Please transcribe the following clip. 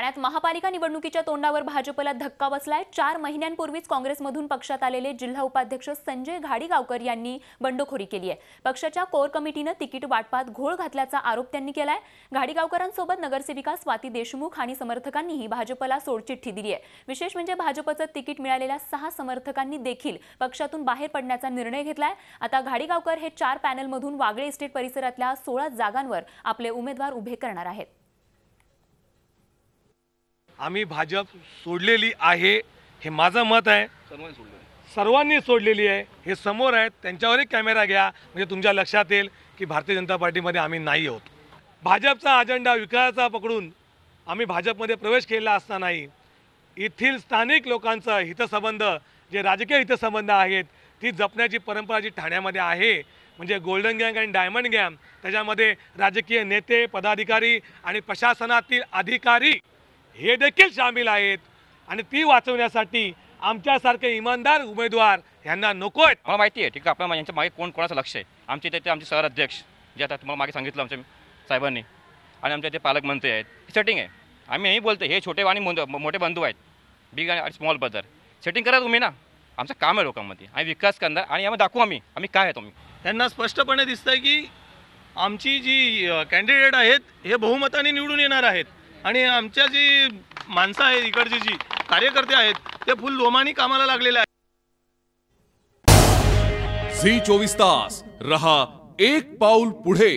ठाण्यात महापालिका निवडणुकीच्या तोंडावर भाजपला धक्का बसलाय। 4 महिन्यांपूर्वीच काँग्रेसमधून पक्षात आलेले जिल्हा उपाध्यक्ष संजय घाडीगावकर यांनी बंडखोरी केली आहे। पक्षाच्या कोर कमिटीने तिकीट वाटपात घोळ घातल्याचा आरोप त्यांनी केलाय। घाडीगावकरांसोबत नगरसेविका स्वाती देशमुख आणि समर्थकांनीही भाजपला सोडचिठ्ठी दिली आहे। विशेष म्हणजे भाजपचं तिकीट मिळालेल्या 6 समर्थकांनी देखील पक्षातून बाहेर पडण्याचा निर्णय घेतलाय। आता घाडीगावकर हे 4 पॅनलमधून वागळे इस्टेट परिसरातल्या 16 जागांवर आपले उमेदवार उभे करणार आहेत। आम्ही भाजप सोडलेली आहे हे माझं मत आहे। सर्वांनी सोडलेली आहे हे समोर आहे। त्यांच्यावर एक कॅमेरा घ्या म्हणजे तुमच्या लक्षात येईल की भारतीय जनता पार्टीमध्ये आम्ही नाही आहोत। भाजपचा अजेंडा विकासाचा पकडून आम्ही भाजपमध्ये प्रवेश केला असतानाही येथील स्थानिक लोकांचा हितसंबंध जे राजकीय हितसंबंध आहेत ती जपण्याची परंपरा जी ठाण्यामध्ये आहे म्हणजे गोल्डन गँग आणि डायमंड गँग त्याच्यामध्ये राजकीय नेते पदाधिकारी आणि प्रशासनातील अधिकारी हे देखील सामील आहेत आणि ती वाचवण्यासाठी आमच्यासारखे इमानदार उमेदवार यांना नको आहेत। मला माहिती आहे ठीक आहे आपल्या यांच्या मागे कोणाचं लक्ष आहे। आमचे ते आमचे शहर अध्यक्ष जे आता तुम्हाला मागे सांगितलं आमच्या साहेबांनी आणि आमचे ते पालकमंत्री आहेत सेटिंग आहे। आम्ही नाही बोलतो हे छोटे आणि मोठे बंधू आहेत बिग आणि स्मॉल ब्रदर सेटिंग करा तुम्ही ना। आमचं काम आहे लोकांमध्ये आणि विकास करणार आणि आम्ही दाखवू आम्ही काय आहे तुम्ही। त्यांना स्पष्टपणे दिसतंय की आमची जी कॅन्डिडेट आहेत हे बहुमताने निवडून येणार आहेत आणि आमच्या जी माणसं आहेत इकडची जी कार्यकर्ते आहेत ते फुल जोमाने कामाला लागलेले आहेत। झी 24 तास रहा एक पाऊल पुढे।